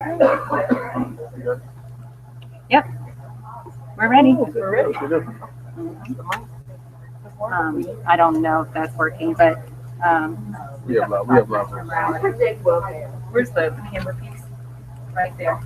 Yep, we're ready. I don't know if that's working, but We have lots of. where's the camera piece? Right there.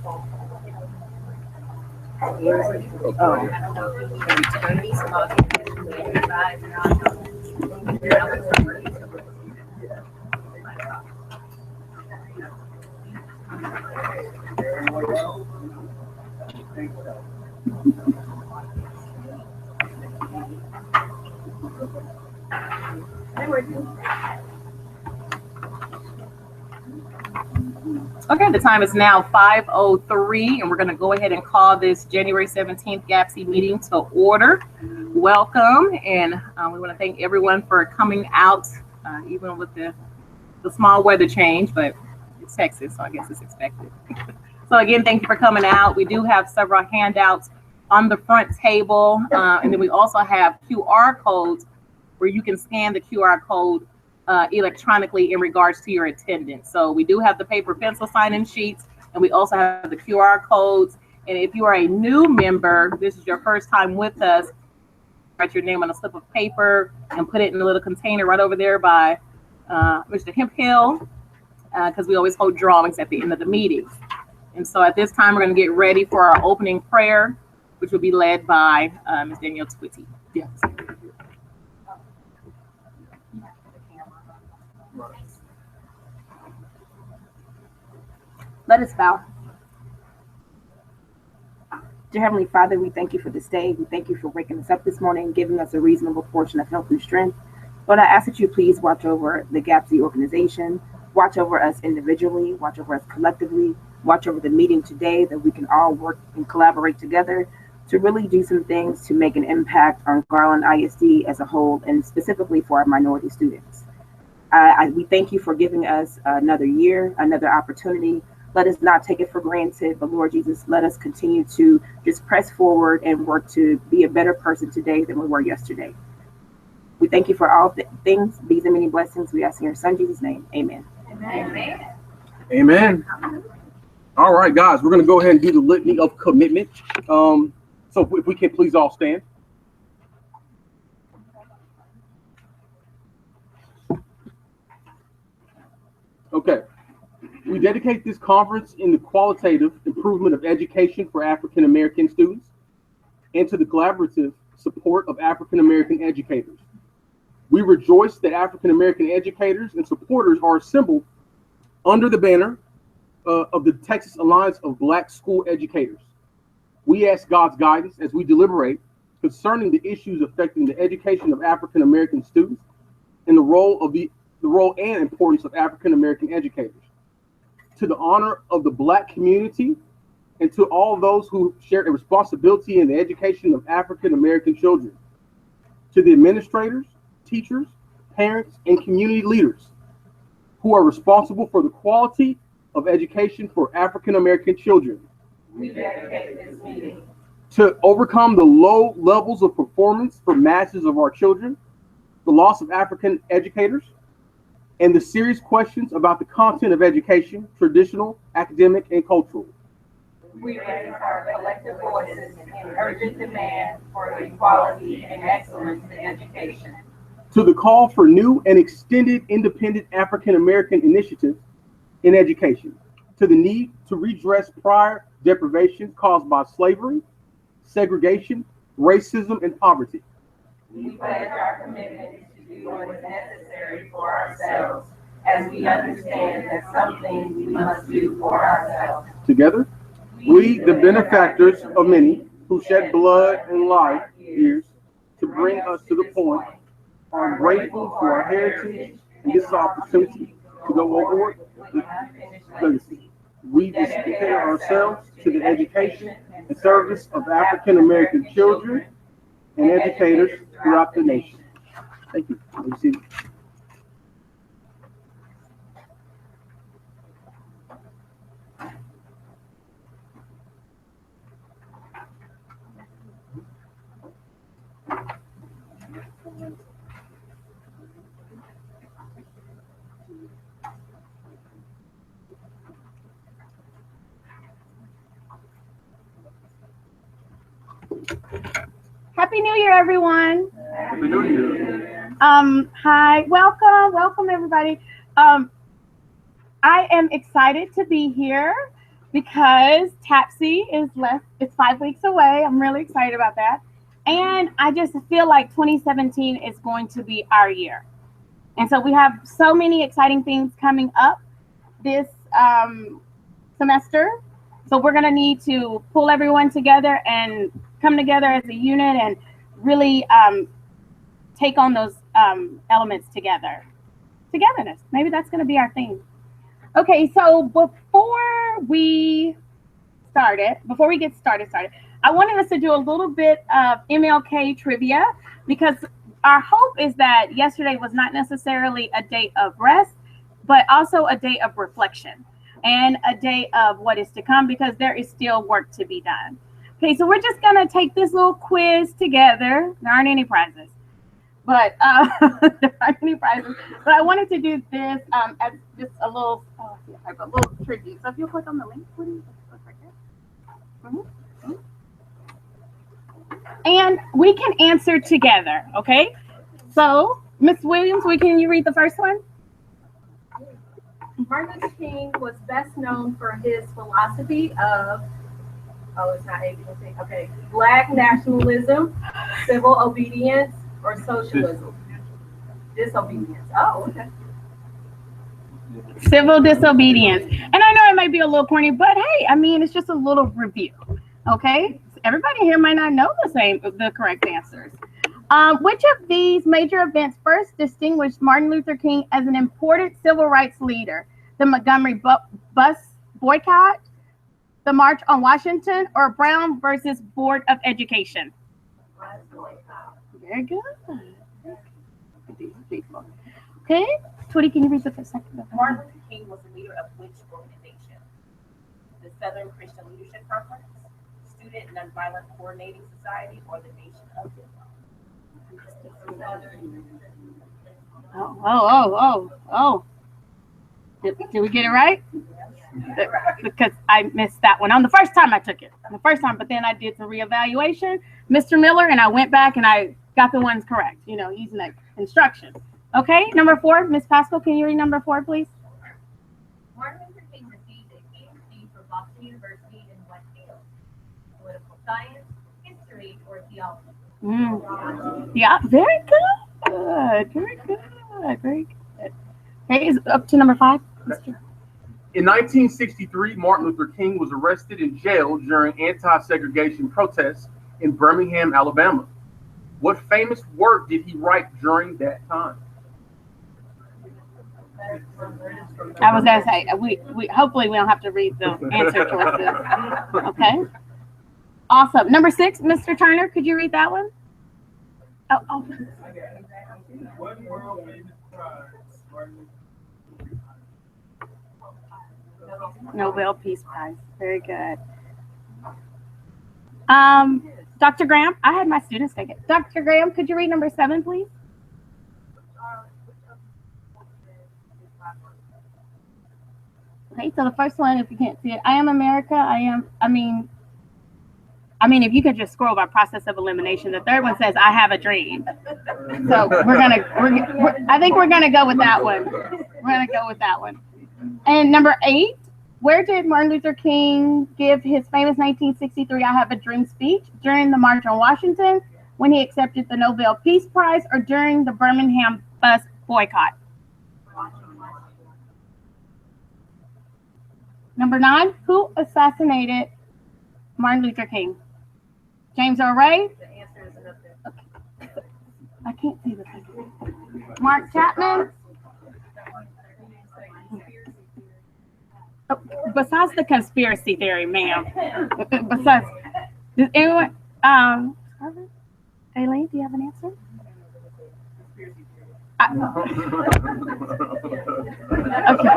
Okay, the time is now 5:03, and we're going to go ahead and call this January 17th GAABSE meeting to order. Welcome, and we want to thank everyone for coming out, even with the small weather change, but it's Texas, so I guess it's expected. So again, thank you for coming out. We do have several handouts on the front table, and then we also have QR codes where you can scan the QR code electronically in regards to your attendance. So we do have the paper pencil sign-in sheets, and we also have the QR codes. And if you are a new member, this is your first time with us, write your name on a slip of paper and put it in a little container right over there by Mr. Hemphill, because we always hold drawings at the end of the meetings. And so at this time, we're going to get ready for our opening prayer, which will be led by Ms. Danielle Twitty. Yes. Let us bow. Dear Heavenly Father, we thank you for this day. We thank you for waking us up this morning and giving us a reasonable portion of health and strength. Lord, I ask that you please watch over the GAABSE organization, watch over us individually, watch over us collectively, watch over the meeting today, that we can all work and collaborate together to really do some things to make an impact on Garland ISD as a whole, and specifically for our minority students. We thank you for giving us another year, another opportunity. Let us not take it for granted, but Lord Jesus, let us continue to just press forward and work to be a better person today than we were yesterday. We thank you for all things, these and many blessings. We ask in your Son, Jesus' name. Amen. Amen. Amen. All right, guys, we're going to go ahead and do the litany of commitment. So if we can please all stand. Okay. We dedicate this conference in the qualitative improvement of education for African American students and to the collaborative support of African American educators. We rejoice that African American educators and supporters are assembled under the banner of the Texas Alliance of Black School Educators. We ask God's guidance as we deliberate concerning the issues affecting the education of African American students and the role and importance of African American educators. To the honor of the Black community and to all those who share a responsibility in the education of African American children. To the administrators, teachers, parents, and community leaders who are responsible for the quality of education for African American children. We dedicate this meeting to overcome the low levels of performance for masses of our children, the loss of African educators, and the serious questions about the content of education, traditional, academic, and cultural. We raise our collective voices in urgent demand for equality and excellence in education. To the call for new and extended independent African American initiatives in education. To the need to redress prior deprivation caused by slavery, segregation, racism, and poverty. We pledge our commitment to do what is necessary for ourselves, as we understand that some things we must do for ourselves. Together, we, the benefactors of many, who shed blood and life years to bring us to the point, are grateful for our heritage and this opportunity to go forward with legacy. We dedicate ourselves to the education and service of African American children and educators throughout the nation. Thank you. Happy New Year, everyone. Happy New Year. Hi, welcome everybody. I am excited to be here because TAPSE it's 5 weeks away. I'm really excited about that. And I just feel like 2017 is going to be our year. And so we have so many exciting things coming up this semester. So we're going to need to pull everyone together and come together as a unit and really take on those elements together. Togetherness. Maybe that's going to be our theme. Okay, so before we get started, I wanted us to do a little bit of MLK trivia because our hope is that yesterday was not necessarily a day of rest, but also a day of reflection and a day of what is to come because there is still work to be done. Okay, so we're just gonna take this little quiz together. There aren't any prizes, but there aren't any prizes. But I wanted to do this as just a little tribute. So if you'll click on the link, please. Right there. Mm-hmm. And we can answer together, okay? So, Ms. Williams, can you read the first one? Martin Luther King was best known for his philosophy of, it's not ABC, okay, Black nationalism, civil obedience, or socialism? Disobedience. Oh, okay. Civil disobedience. And I know it might be a little corny, but hey, I mean, it's just a little review, okay? Everybody here might not know the correct answers. Which of these major events first distinguished Martin Luther King as an important civil rights leader? The Montgomery bus boycott, the March on Washington, or Brown versus Board of Education? Very good. Okay, Tweety, can you read the second? Martin Luther King was the leader of which organization? The Southern Christian Leadership Conference, Student Nonviolent Coordinating Society, or the Nation of Islam? Oh. Did we get it right? Because I missed that one on the first time I took it. But then I did the reevaluation, Mr. Miller, and I went back and I got the ones correct, using that instruction. Okay, number 4, Ms. Pascal, can you read number 4, please? Martin Luther King received a PhD from Boston University in what field? Political science, history, or theology? Yeah, very good. Very good. Okay, is up to number 5. In 1963, Martin Luther King was arrested and jailed during anti-segregation protests in Birmingham, Alabama. What famous work did he write during that time? I was going to say, we hopefully we don't have to read the answer choices. Okay. Awesome. Number 6, Mr. Turner, could you read that one? Oh. What world famous prize? Nobel Peace Prize. Very good. Dr. Graham, I had my students take it. Dr. Graham, could you read number 7, please? Okay, so the first one, if you can't see it, I am America. I mean, if you could just scroll by process of elimination. The third one says, I have a dream. So I think we're gonna go with that one. And number 8, where did Martin Luther King give his famous 1963 I Have a Dream speech? During the March on Washington, when he accepted the Nobel Peace Prize, or during the Birmingham bus boycott? Number 9, who assassinated Martin Luther King? James Earl Ray? The answer is up there. Okay. I can't see the thing. Mark Chapman? Oh, besides the conspiracy theory, ma'am. Besides, does anyone, Aileen, do you have an answer? Okay.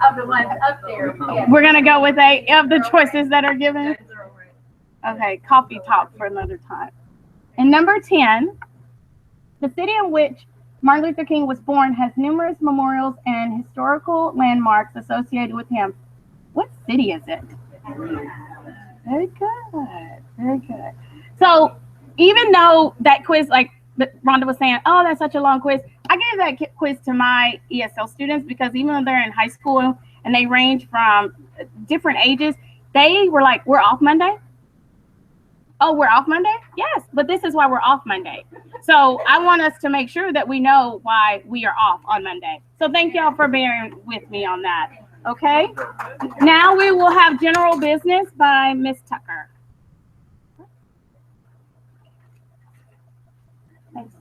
Of the ones up there. Yeah. We're going to go with a of the choices that are given. Okay, coffee talk for another time. And number 10, the city in which Martin Luther King was born has numerous memorials and historical landmarks associated with him. What city is it? Very good. Very good. So even though that quiz, like Rhonda was saying, oh, that's such a long quiz, I gave that quiz to my ESL students because even though they're in high school and they range from different ages, they were like, we're off Monday? Oh, we're off Monday? Yes, but this is why we're off Monday. So I want us to make sure that we know why we are off on Monday. So thank y'all for bearing with me on that. Okay? Now we will have general business by Ms. Tucker. Thanks.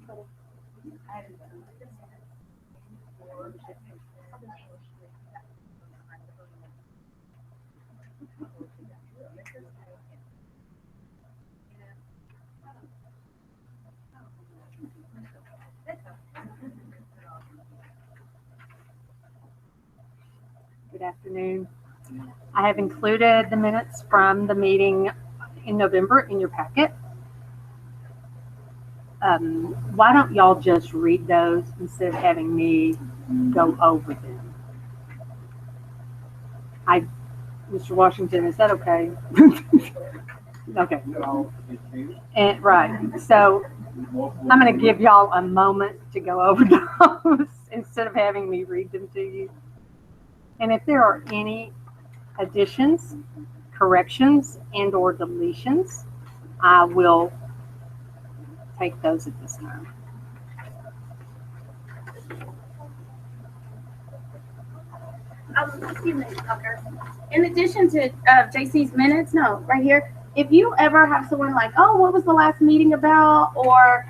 Good afternoon. I have included the minutes from the meeting in November in your packet. Why don't y'all just read those instead of having me go over them? Mr. Washington, is that okay? Okay. And right. So I'm going to give y'all a moment to go over those instead of having me read them to you. And if there are any additions, corrections, and or deletions, I will take those at this time. Excuse me, Tucker. In addition to JC's minutes, no, right here, if you ever have someone like, oh, what was the last meeting about? Or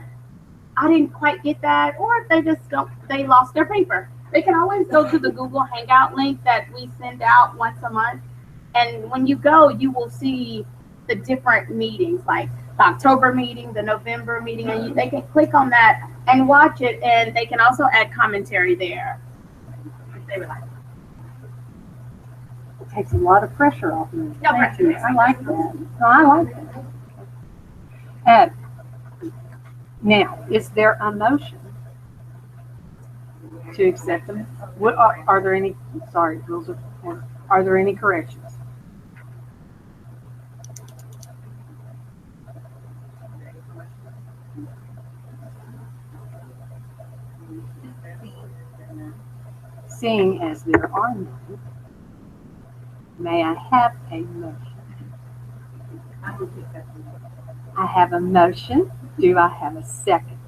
I didn't quite get that. Or if they just they lost their paper. They can always go to the Google Hangout link that we send out once a month. And when you go, you will see the different meetings, like the October meeting, the November meeting, and they can click on that and watch it. And they can also add commentary there if they would like. It takes a lot of pressure off me. No pressure. I like that. No, I like that. Now, is there a motion to accept them? What are there any? Sorry, rules of order. Are there any corrections? Seeing as there are none, may I have a motion? I have a motion. Do I have a second?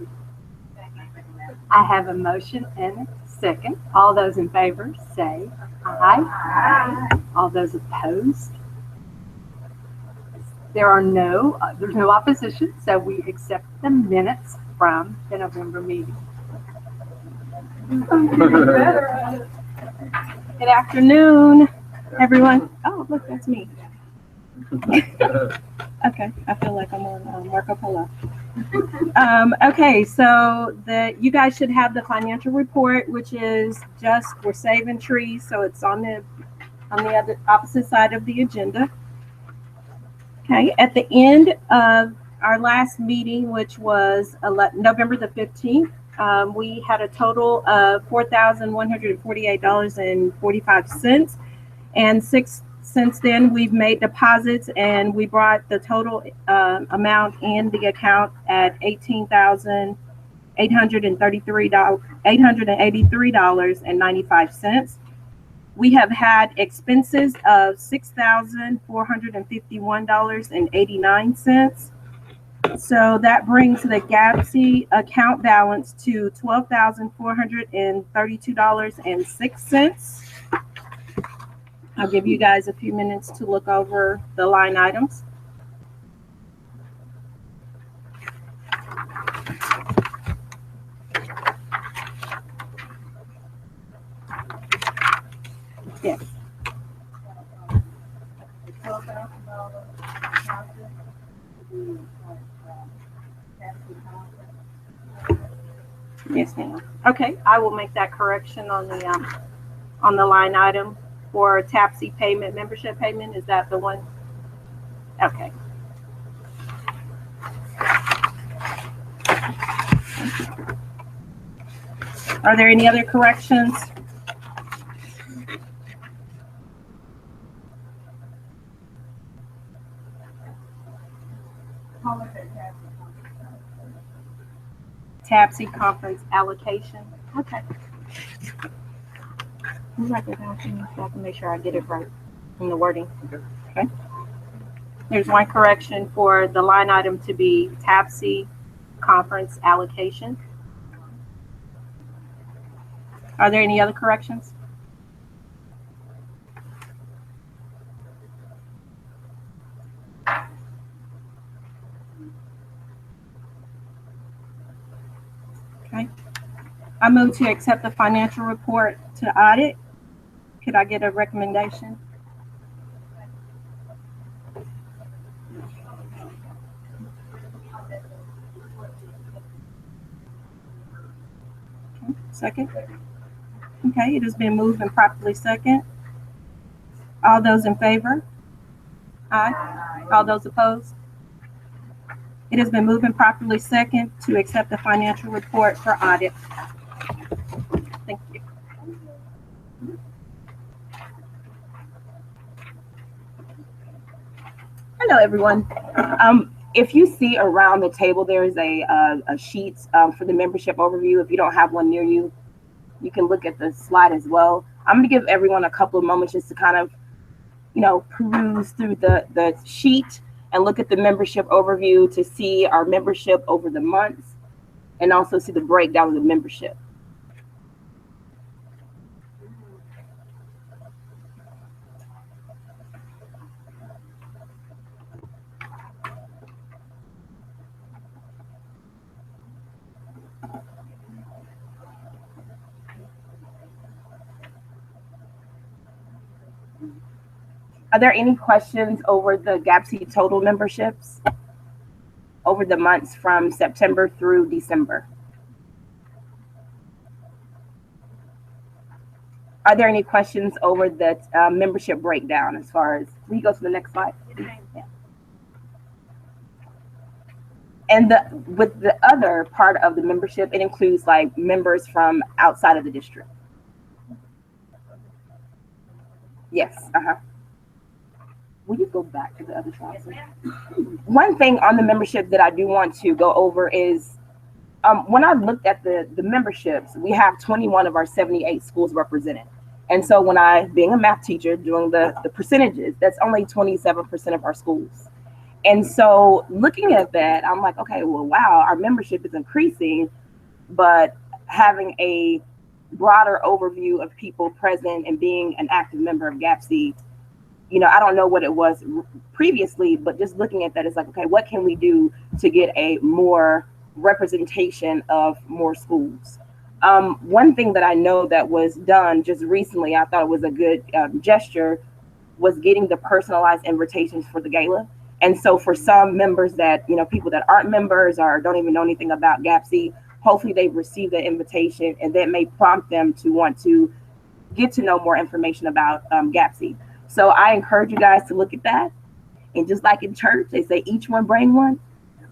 I have a motion and a second. All those in favor say aye. All those opposed? There's no opposition, so we accept the minutes from the November meeting. Good afternoon, everyone. Oh, look, that's me. Okay, I feel like I'm on Marco Polo. Okay, so you guys should have the financial report, which is just we're saving trees, so it's on the other opposite side of the agenda. Okay, at the end of our last meeting, which was November the 15th, we had a total of $4,148.45, and since then we've made deposits and we brought the total amount in the account at $883.95. We have had expenses of $6,451.89. So that brings the GAABSE account balance to $12,432.06. I'll give you guys a few minutes to look over the line items. Yes. Yes, ma'am. Okay, I will make that correction on the line item for TAPSE payment, membership payment. Is that the one? Okay. Are there any other corrections? Call it a TABSE conference allocation. Okay. You write that down for me so I can make sure I get it right in the wording. Okay. There's one correction for the line item to be TABSE conference allocation. Are there any other corrections? Okay. I move to accept the financial report to audit. Could I get a recommendation? Okay. Second. Okay, it has been moved and properly second. All those in favor? Aye. All those opposed? It has been moved and properly second to accept the financial report for audit. Thank you. Hello, everyone. If you see around the table, there is a sheet for the membership overview. If you don't have one near you, you can look at the slide as well. I'm going to give everyone a couple of moments just to kind of, peruse through the sheet and look at the membership overview to see our membership over the months and also see the breakdown of the membership. Are there any questions over the GAABSE total memberships over the months from September through December? Are there any questions over the membership breakdown as far as, will you go to the next slide? Yeah. And with the other part of the membership, it includes like members from outside of the district. Yes, Will you go back to the other slide? One thing on the membership that I do want to go over is when I looked at the memberships, we have 21 of our 78 schools represented. And so when I, being a math teacher, doing the percentages, that's only 27% of our schools. And so looking at that, I'm like, okay, well, wow, our membership is increasing, but having a broader overview of people present and being an active member of GAABSE, I don't know what it was previously, but just looking at that, it's like, okay, what can we do to get a more representation of more schools? One thing that I know that was done just recently, I thought it was a good gesture, was getting the personalized invitations for the gala. And so for some members that, people that aren't members or don't even know anything about GAABSE, hopefully they've received the invitation and that may prompt them to want to get to know more information about GAABSE. So I encourage you guys to look at that. And just like in church, they say each one bring one.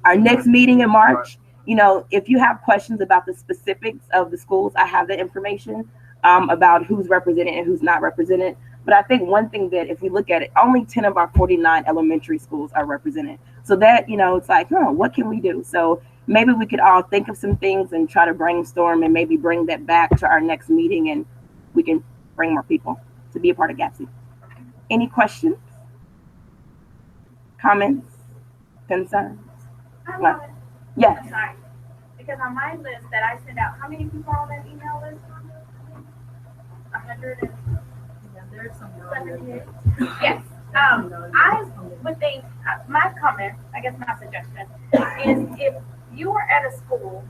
Our next meeting in March, if you have questions about the specifics of the schools, I have the information about who's represented and who's not represented. But I think one thing that if we look at it, only 10 of our 49 elementary schools are represented. So that, it's like, what can we do? So maybe we could all think of some things and try to brainstorm and maybe bring that back to our next meeting and we can bring more people to be a part of GAABSE. Any questions? Comments? Concerns? Yes. Sorry. Because on my list that I sent out, how many people are on that email list? 178. Yes. I would think my comment, I guess my suggestion, is if you are at a school,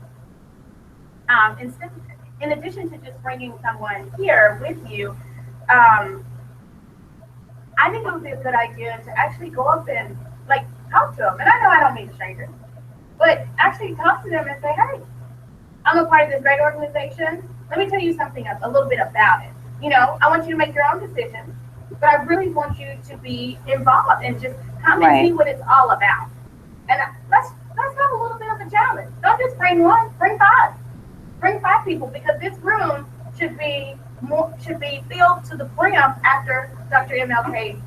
in addition to just bringing someone here with you, I think it would be a good idea to actually go up and talk to them. And I know I don't mean strangers, but actually talk to them and say, hey, I'm a part of this great organization. Let me tell you something, a little bit about it. I want you to make your own decisions, but I really want you to be involved and just come and see what it's all about. And let's have a little bit of a challenge. Don't just bring one, bring five. Bring 5 people, because this room should be filled to the brim after Dr. MLK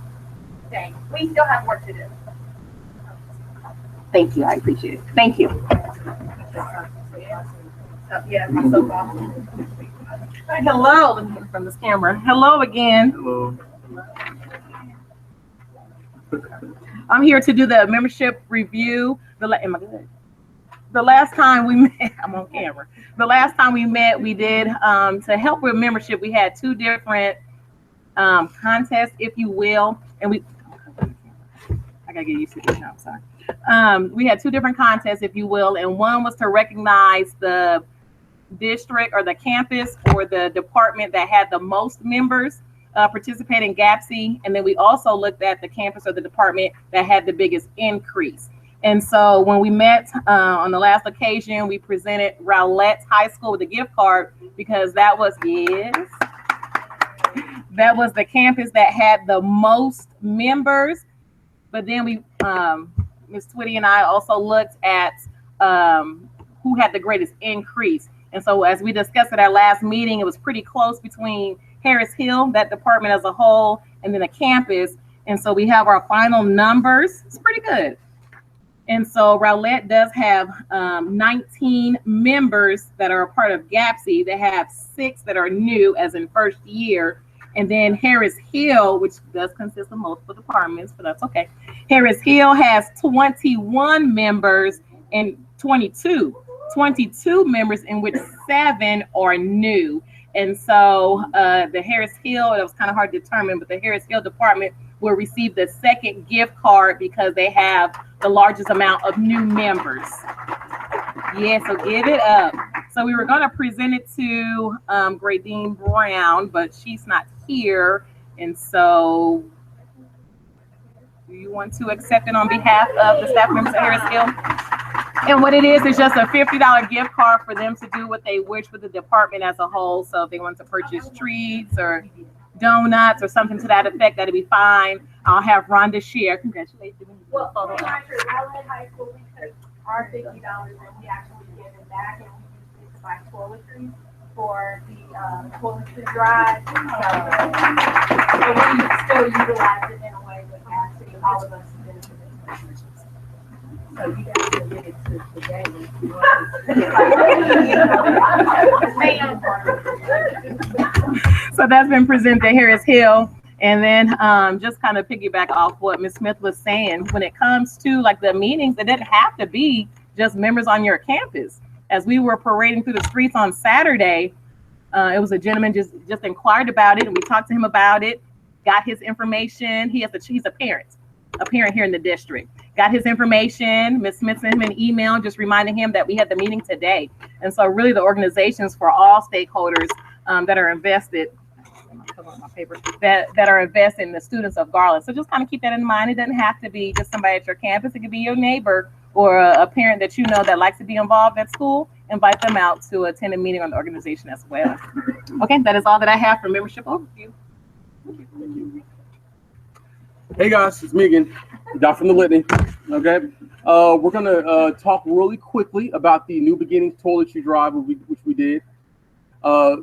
Day. We still have work to do. Thank you. I appreciate it. Thank you. Hello from this camera. Hello again. Hello. I'm here to do the membership review. Am I good? The last time we met, I'm on camera. The last time we met, we did to help with membership. We had two different contests, if you will, and I gotta get used to this now. I'm sorry. We had two different contests, if you will, and one was to recognize the district or the campus or the department that had the most members participate in GAABSE, and then we also looked at the campus or the department that had the biggest increase. And so when we met on the last occasion, we presented Rowlett High School with a gift card because that was the campus that had the most members. But then we, Ms. Twitty and I also looked at who had the greatest increase. And so as we discussed at our last meeting, it was pretty close between Harris Hill, that department as a whole, and then the campus. And so we have our final numbers. It's pretty good. And so Rowlett does have 19 members that are a part of GAABSE. They have 6 that are new, as in first year. And then Harris Hill, which does consist of multiple departments, but that's okay. Harris Hill has 21 members and 22 members, in which 7 are new. And so the Harris Hill, it was kind of hard to determine, but the Harris Hill department will receive the second gift card because they have the largest amount of new members. Yeah, so give it up. So we were going to present it to Gradine Brown, but she's not here. And so do you want to accept it on behalf of the staff members at Harris Hill? And what it is just a $50 gift card for them to do what they wish with the department as a whole. So if they want to purchase treats or donuts or something to that effect, that'd be fine. I'll have Rhonda share. Congratulations. Well, actually, Rowlett High School, we took our $50 and we actually give it back, and we used it to buy toiletries for the toiletry drive. So we still utilize it in a way with actually all of us benefit. So you guys can get it to today if you want. So that's been presented to Harris Hill. And then just kind of piggyback off what Ms. Smith was saying, when it comes to like the meetings, it didn't have to be just members on your campus. As we were parading through the streets on Saturday, it was a gentleman just inquired about it, and we talked to him about it, got his information. He's a parent here in the district. Got his information. Ms. Smith sent him an email just reminding him that we had the meeting today. And so really the organizations for all stakeholders that are invested, that are invested in the students of Garland. So just kind of keep that in mind. It doesn't have to be just somebody at your campus. It could be your neighbor or a parent that you know that likes to be involved at school. Invite them out to attend a meeting on the organization as well. Okay, that is all that I have for membership overview. Hey guys, it's me again, Doc from the Litany. Okay, we're gonna talk really quickly about the New Beginnings toiletry drive, which we did,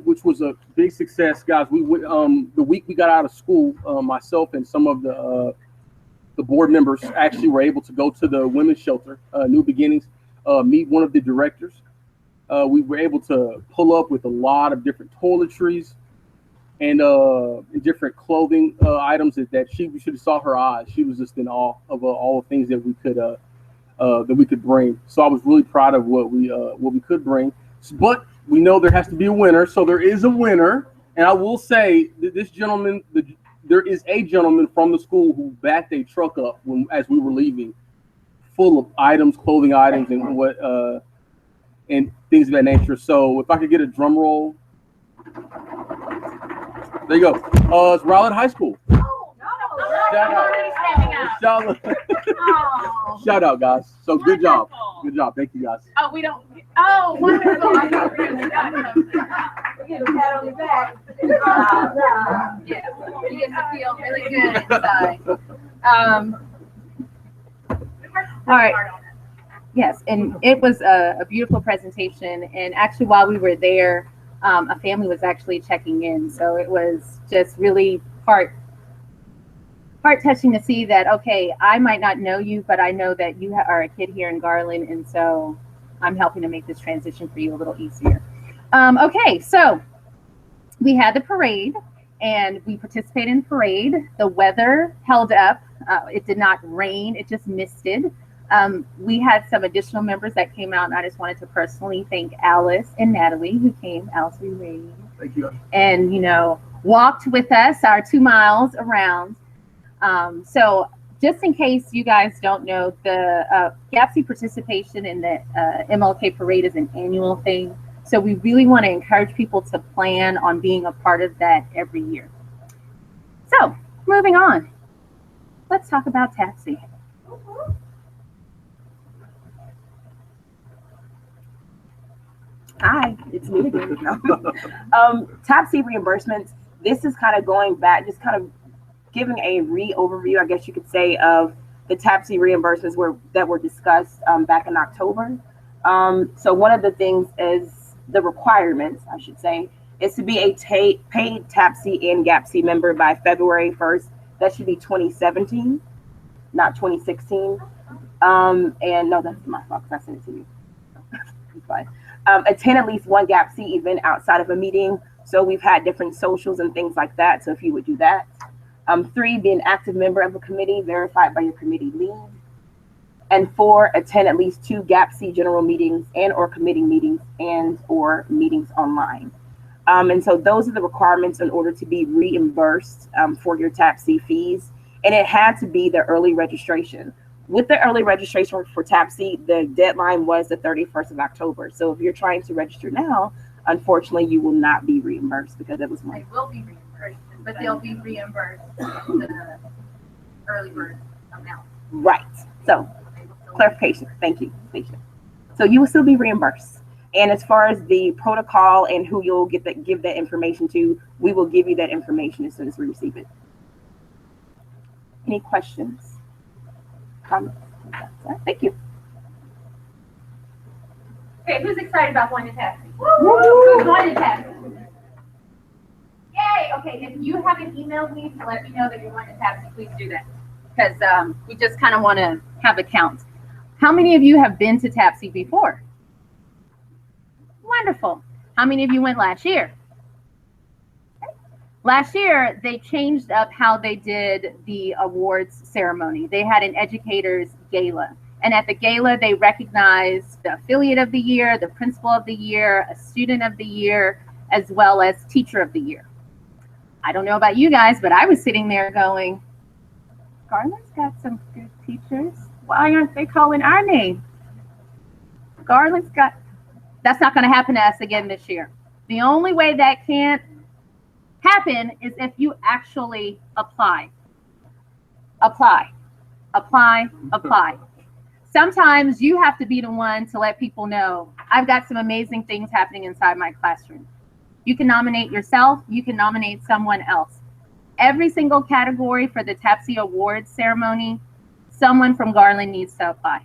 which was a big success, guys. We went the week we got out of school, myself and some of the board members actually were able to go to the women's shelter, New Beginnings, meet one of the directors. We were able to pull up with a lot of different toiletries and different clothing items that she should have saw her eyes. She was just in awe of all the things that we could bring. So I was really proud of what we could bring. But we know there has to be a winner, so there is a winner. And I will say that this gentleman, there is a gentleman from the school who backed a truck up as we were leaving, full of items, clothing items, and and things of that nature. So if I could get a drum roll. There you go. It's Rowlett High School. Oh, no. Shout out. Shout out, guys. So good job. Good job. Thank you, guys. Oh, we don't. Oh, wonderful. We get a pat on the back. Yeah, you get to feel really good inside. All right. Yes, and it was a beautiful presentation. And actually, while we were there, a family was actually checking in. So it was just really heart touching to see that, okay, I might not know you, but I know that you are a kid here in Garland, and so I'm helping to make this transition for you a little easier. Okay, so we had the parade, and we participated in the parade. The weather held up. It did not rain, it just misted. We had some additional members that came out, and I just wanted to personally thank Alice and Natalie, who came, Alice Ray, Thank you. and, you know, walked with us our 2 miles around. So just in case you guys don't know, the GAABSE participation in the MLK parade is an annual thing. So we really want to encourage people to plan on being a part of that every year. So moving on, let's talk about TABSE. Hi, it's me again. TABSE reimbursements. This is kind of going back, just kind of giving a overview, I guess you could say, of the TABSE reimbursements that were discussed back in October. So one of the things is the requirements, I should say, is to be a paid TABSE and GAABSE member by February 1st. That should be 2017, not 2016. And no, that's my fault because I sent it to you. It's fine. Attend at least one GAABSE event outside of a meeting. So we've had different socials and things like that. So if you would do that. 3, be an active member of a committee verified by your committee lead. And 4, attend at least 2 GAABSE general meetings and or committee meetings and or meetings online. And so those are the requirements in order to be reimbursed for your TABSE fees. And it had to be the early registration. With the early registration for TABSE, the deadline was the 31st of October. So if you're trying to register now, unfortunately, you will not be reimbursed because it was money. They will be reimbursed, but they'll be reimbursed the early bird amount. Right. So clarification. Thank you. So you will still be reimbursed. And as far as the protocol and who you'll give that information to, we will give you that information as soon as we receive it. Any questions? Comments? Thank you. Okay, who's excited about going to TABSE? Who's going to TABSE? Yay! Okay, if you haven't emailed me to let me know that you're going to TABSE, please do that. Because we just kind of want to have a count. How many of you have been to TABSE before? Wonderful. How many of you went last year? Last year, they changed up how they did the awards ceremony. They had an educators gala. And at the gala, they recognized the affiliate of the year, the principal of the year, a student of the year, as well as teacher of the year. I don't know about you guys, but I was sitting there going, Garland's got some good teachers. Why aren't they calling our name? Garland's got, that's not going to happen to us again this year. The only way that can't happen is if you actually apply. Apply. Sometimes you have to be the one to let people know, I've got some amazing things happening inside my classroom. You can nominate yourself, you can nominate someone else. Every single category for the TABSE Awards ceremony, someone from Garland needs to apply.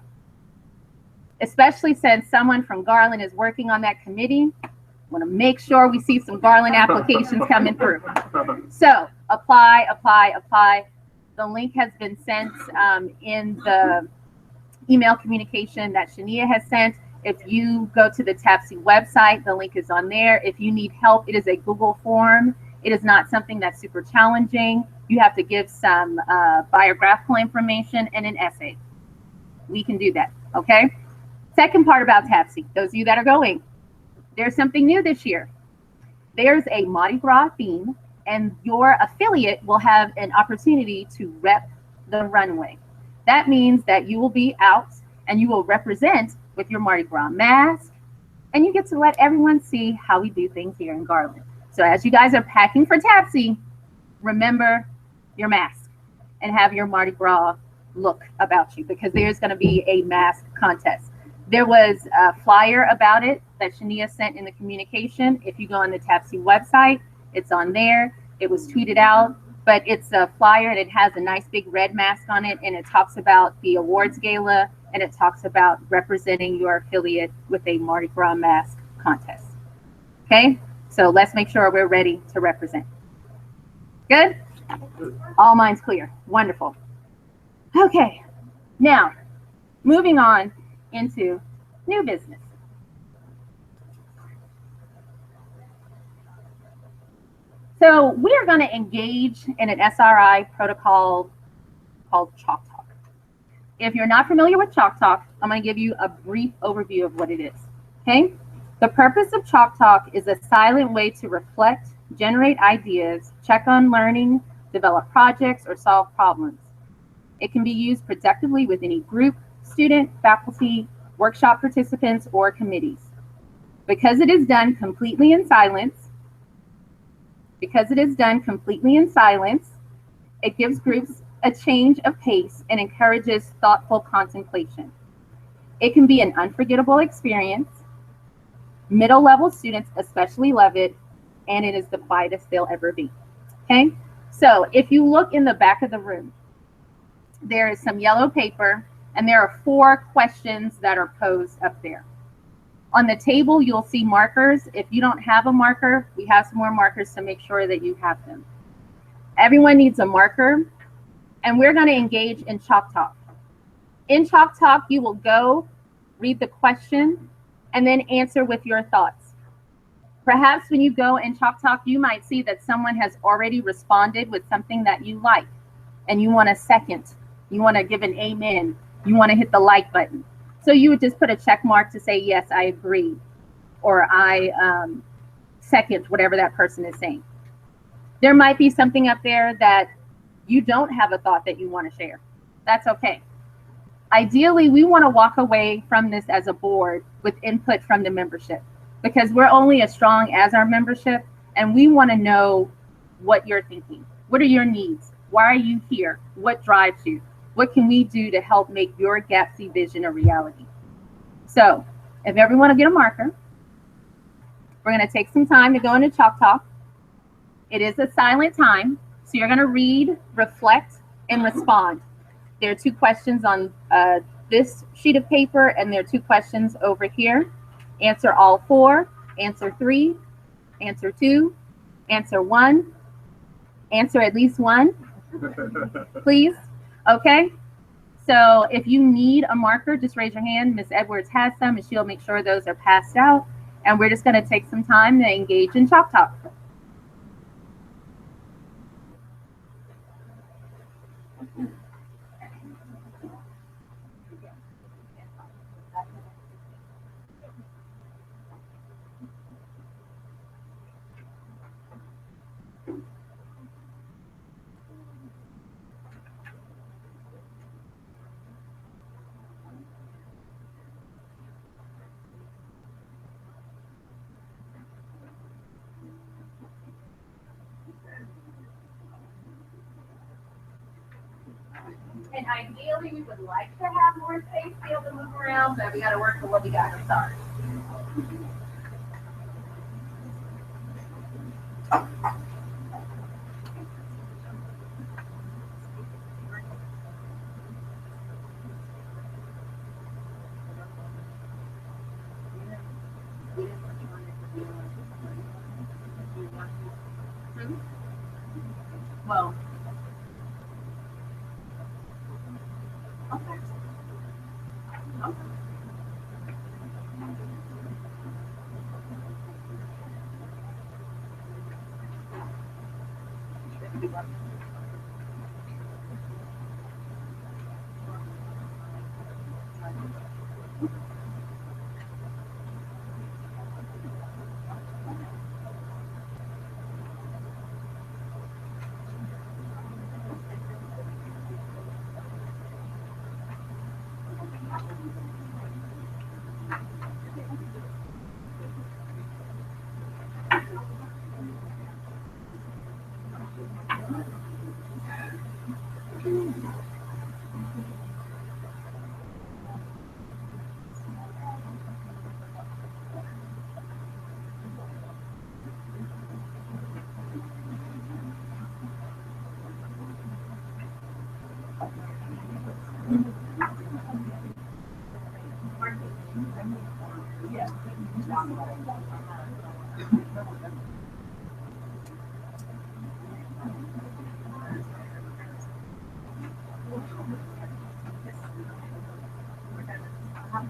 Especially since someone from Garland is working on that committee. I want to make sure we see some Garland applications coming through. So apply. The link has been sent in the email communication that Shania has sent. If you go to the TABSE website, the link is on there. If you need help, it is a Google form. It is not something that's super challenging. You have to give some biographical information and an essay. We can do that, okay? Second part about TABSE, those of you that are going, there's something new this year. There's a Mardi Gras theme, and your affiliate will have an opportunity to rep the runway. That means that you will be out and you will represent with your Mardi Gras mask, and you get to let everyone see how we do things here in Garland. So as you guys are packing for TABSE, remember your mask and have your Mardi Gras look about you, because there's going to be a mask contest. There was a flyer about it that Shania sent in the communication. If you go on the TABSE website, it's on there. It was tweeted out, but it's a flyer and it has a nice big red mask on it, and it talks about the awards gala, and it talks about representing your affiliate with a Mardi Gras mask contest. Okay, so let's make sure we're ready to represent. Good? All minds clear. Wonderful. Okay, now moving on into new business. So we are going to engage in an SRI protocol called Chalk Talk. If you're not familiar with Chalk Talk, I'm going to give you a brief overview of what it is. Okay? The purpose of Chalk Talk is a silent way to reflect, generate ideas, check on learning, develop projects, or solve problems. It can be used productively with any group, student, faculty, workshop participants, or committees. Because it is done completely in silence, it gives groups a change of pace and encourages thoughtful contemplation. It can be an unforgettable experience. Middle level students especially love it, and it is the quietest they'll ever be. Okay, so if you look in the back of the room, there is some yellow paper, and there are 4 questions that are posed up there. On the table, you'll see markers. If you don't have a marker, we have some more markers to make sure that you have them. Everyone needs a marker, and we're going to engage in Chalk Talk. In Chalk Talk, you will go read the question and then answer with your thoughts. Perhaps when you go in Chalk Talk, you might see that someone has already responded with something that you like, and you want a second. You want to give an amen. You want to hit the like button. So you would just put a check mark to say, yes, I agree, or I second whatever that person is saying. There might be something up there that you don't have a thought that you want to share. That's okay. Ideally, we want to walk away from this as a board with input from the membership, because we're only as strong as our membership, and we want to know what you're thinking. What are your needs? Why are you here? What drives you? What can we do to help make your GAABSE vision a reality? So if everyone will get a marker, we're going to take some time to go into Chalk Talk. It is a silent time, so you're going to read, reflect, and respond. There are 2 questions on this sheet of paper, and there are 2 questions over here. Answer all 4, answer 3, answer 2, answer 1, answer at least 1, please. Okay, so if you need a marker, just raise your hand. Ms. Edwards has some, and she'll make sure those are passed out. And we're just going to take some time to engage in Chalk Talk. And ideally, we would like to have more space to be able to move around, but we got to work with what we got to start. Well, okay. All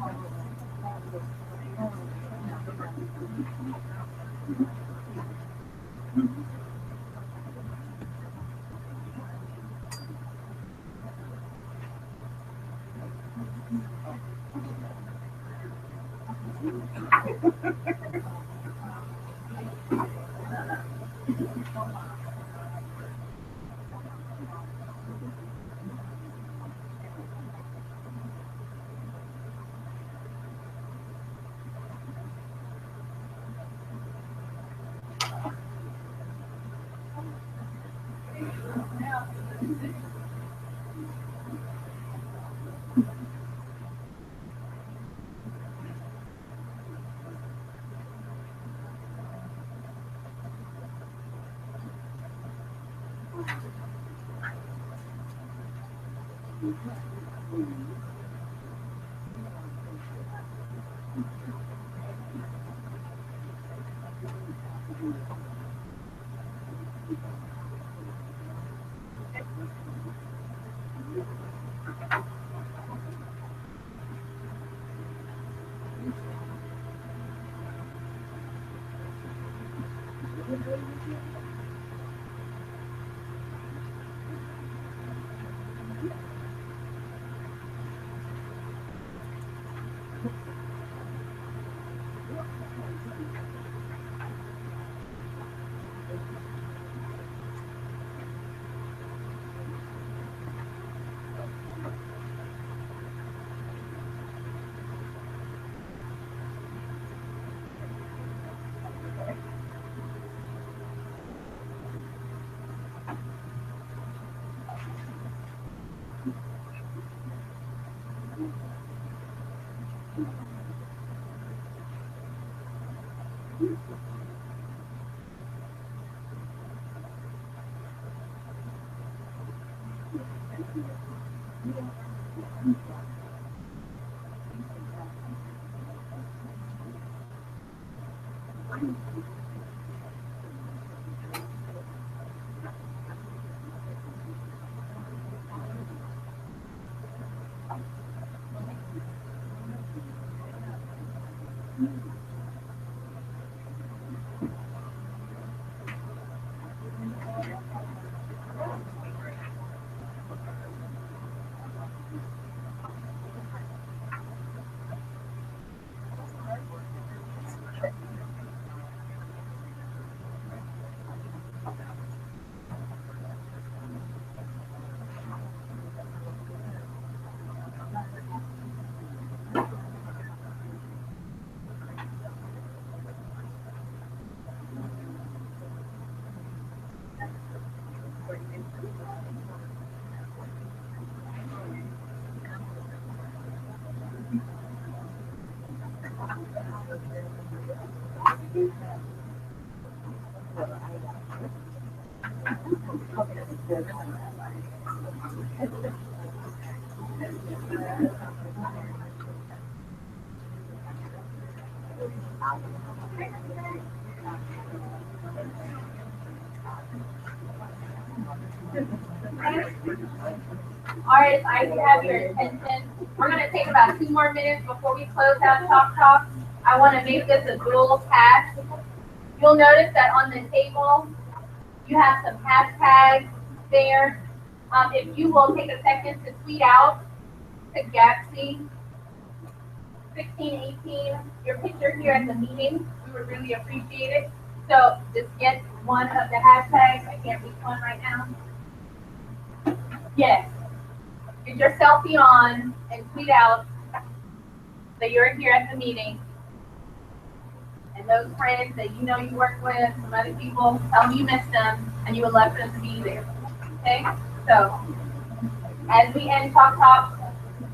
right, I have your attention. We're going to take about 2 more minutes before we close out Talk Talk. I want to make this a dual task. You'll notice that on the table, you have some hashtags there. If you will take a second to tweet out to GAABSE 1618, your picture here at the meeting, we would really appreciate it. So just get one of the hashtags. I can't reach one right now. Yes. Get your selfie on and tweet out that you're here at the meeting. And those friends that you know you work with, some other people, tell them you miss them and you would love for them to be there. Okay? So as we end Talk Talk,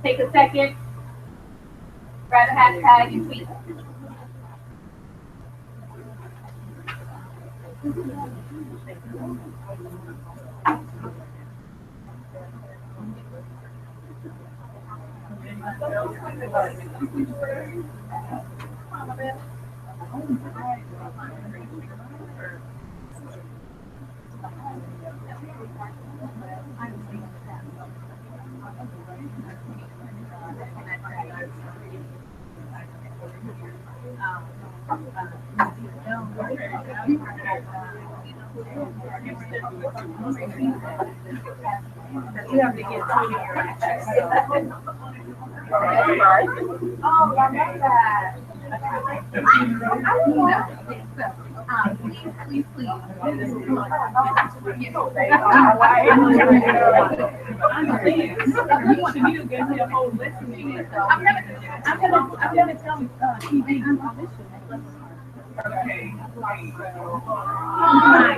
take a second, grab a hashtag and tweet. You have to get 2 years. Oh, I love that. Please. I'm gonna tell TV Okay. Oh my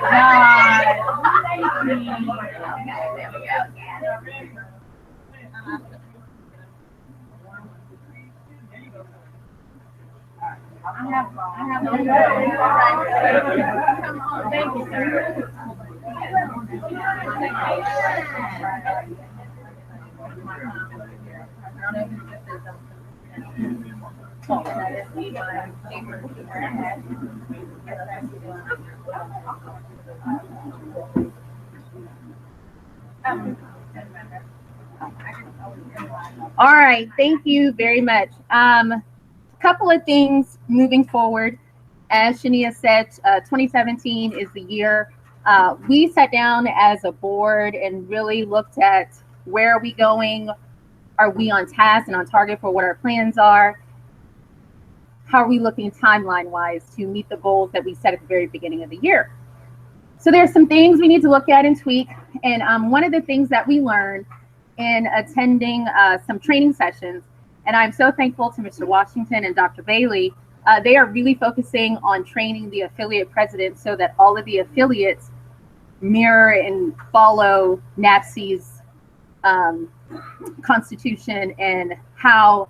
God. There we go. I have no Come on, thank you, sir. All right, thank you very much. Couple of things moving forward. As Shania said, 2017 is the year we sat down as a board and really looked at where are we going? Are we on task and on target for what our plans are? How are we looking timeline-wise to meet the goals that we set at the very beginning of the year? So there's some things we need to look at and tweak. And one of the things that we learned in attending some training sessions, and I'm so thankful to Mr. Washington and Dr. Bailey, they are really focusing on training the affiliate presidents so that all of the affiliates mirror and follow NABSE's constitution and how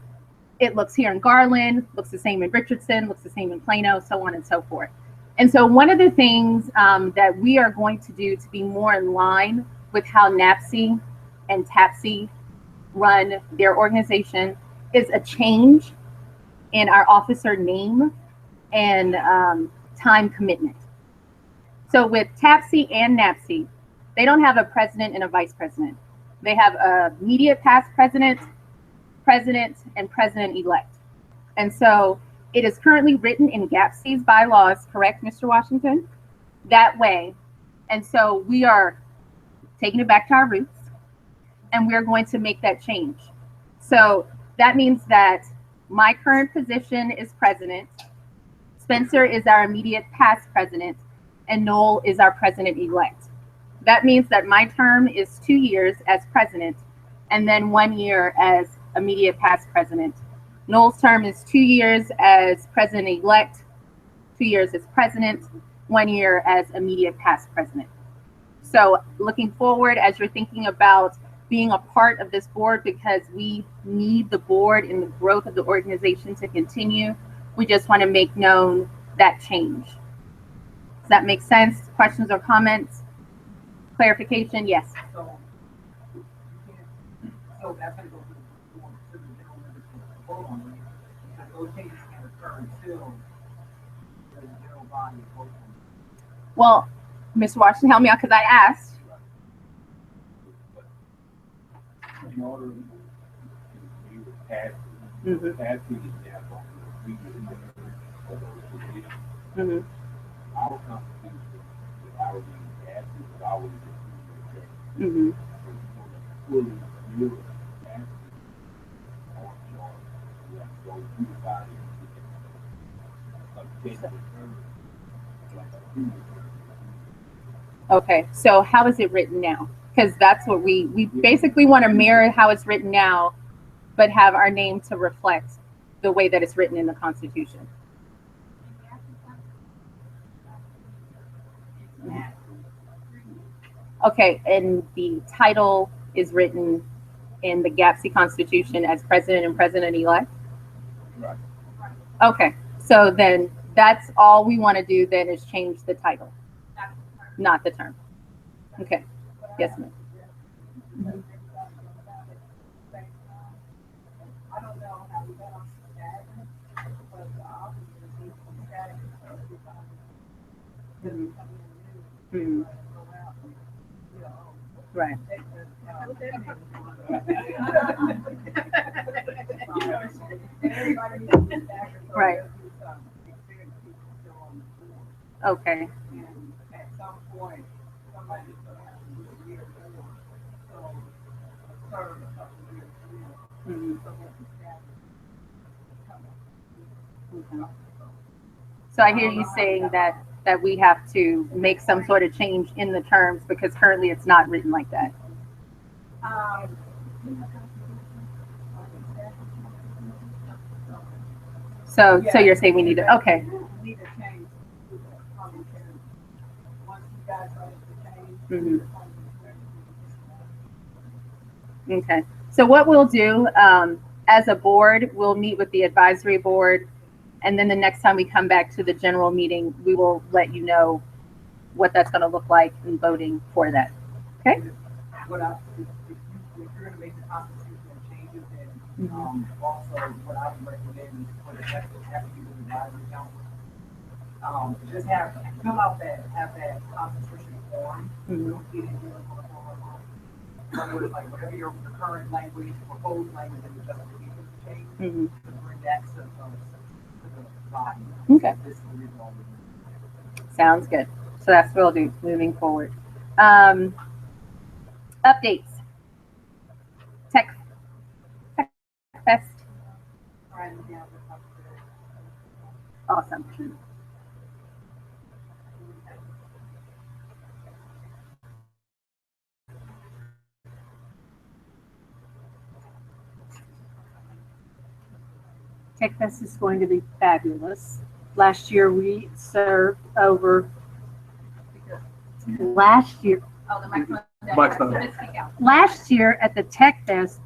it looks here in Garland, looks the same in Richardson, looks the same in Plano, so on and so forth. And so one of the things that we are going to do to be more in line with how NABSE and TAPSE run their organization is a change in our officer name and time commitment. So with TAPSE and NABSE, they don't have a president and a vice president. They have a immediate past president, and president-elect. And so it is currently written in GAABSE's bylaws, correct, Mr. Washington? That way. And so we are taking it back to our roots, and we're going to make that change. So that means that my current position is president, Spencer is our immediate past president, and Noel is our president-elect. That means that my term is 2 years as president, and then 1 year as immediate past president. Noel's term is 2 years as president-elect, 2 years as president, 1 year as immediate past president. So looking forward, as you're thinking about being a part of this board, because we need the board and the growth of the organization to continue, we just want to make known that change. Does that make sense? Questions or comments? Clarification? Yes. So that's going to go to the general members to vote on it. Because those changes can occur until the general body votes on it. Well, Ms. Washington, help me out because I asked. In order to pass the example, we get for those positions. Our constitution is already passed, is always fully mirror passed on charge. We have to go through the body and Okay, so how is it written now? Because that's what we basically want to mirror how it's written now, but have our name to reflect the way that it's written in the Constitution. Okay, and the title is written in the GAABSE Constitution as president and president-elect? Right. Okay, so then that's all we want to do then is change the title, not the term. Okay. Yes, ma'am. I don't know how we got on that, but obviously Right. Right. Okay. So I hear you saying that we have to make some sort of change in the terms because currently it's not written like that. So you're saying we need to, okay. We need to change the public hearing. Once you guys are to change. Mhm. Okay. So what we'll do, as a board, we'll meet with the advisory board, and then the next time we come back to the general meeting, we will let you know what that's going to look like in voting for that. Okay? What if you're gonna make the constitutional changes, then, also what I would recommend is for the executive advisory council, just fill out have that constitution form. Get it in whatever your current language, proposed language, and the justification for change, to bring that to the body. Okay. This is the reason why we're doing it. Sounds good. So that's what we'll do moving forward. Updates. Tech Fest. Awesome. Tech Fest is going to be fabulous. Last year we served over. Last year at the Tech Fest,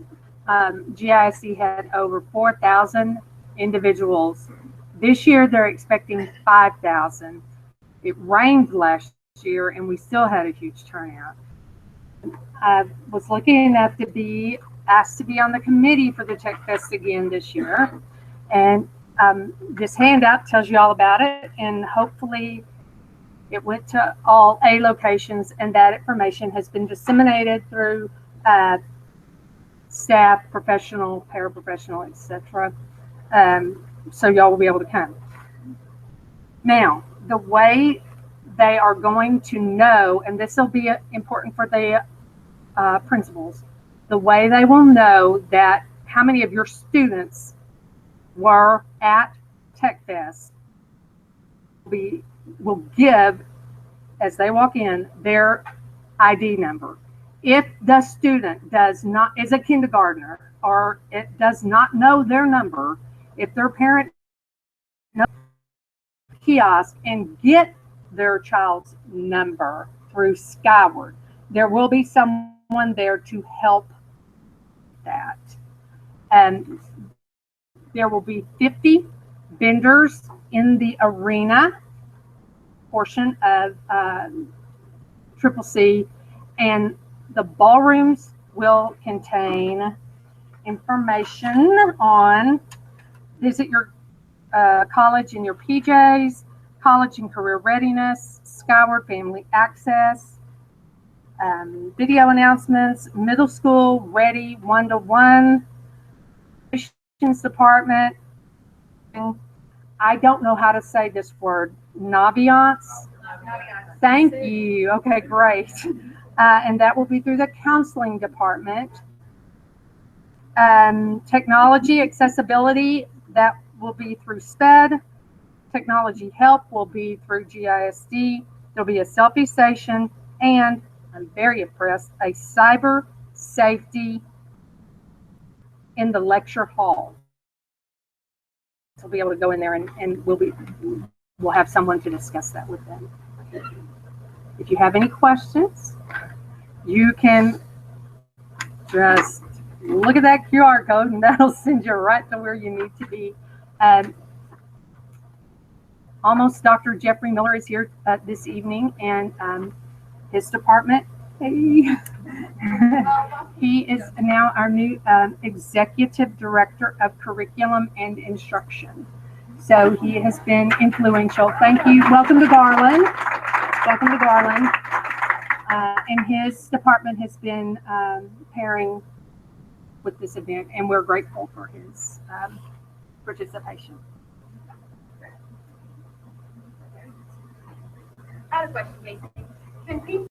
GISD had over 4,000 individuals. This year they're expecting 5,000. It rained last year and we still had a huge turnout. I was lucky enough to be asked to be on the committee for the Tech Fest again this year. And this handout tells you all about it, and hopefully it went to all A locations, and that information has been disseminated through staff, professional, paraprofessional, etc. So y'all will be able to come. Now, the way they are going to know, and this will be important for the principals, the way they will know that how many of your students were at Tech Fest will give, as they walk in, their ID number. If the student is a kindergartner or it does not know their number, if their parent knows the kiosk and get their child's number through Skyward, there will be someone there to help that. And there will be 50 vendors in the arena portion of CCC, and the ballrooms will contain information on visit your college in your PJs, college and career readiness, Skyward family access, video announcements, middle school ready 1-to-1, department. I don't know how to say this word. Naviance. Thank you. Okay, great. And that will be through the counseling department. Technology accessibility, that will be through SPED. Technology help will be through GISD. There'll be a selfie station, and I'm very impressed, a cyber safety in the lecture hall. So we'll be able to go in there and we'll have someone to discuss that with them. If you have any questions, you can just look at that QR code and that'll send you right to where you need to be. Almost Dr. Jeffrey Miller is here this evening, and his department, he is now our new Executive Director of Curriculum and Instruction. So he has been influential. Thank you. Welcome to Garland. Welcome to Garland. And his department has been pairing with this event, and we're grateful for his participation. I have a question, Casey. Can people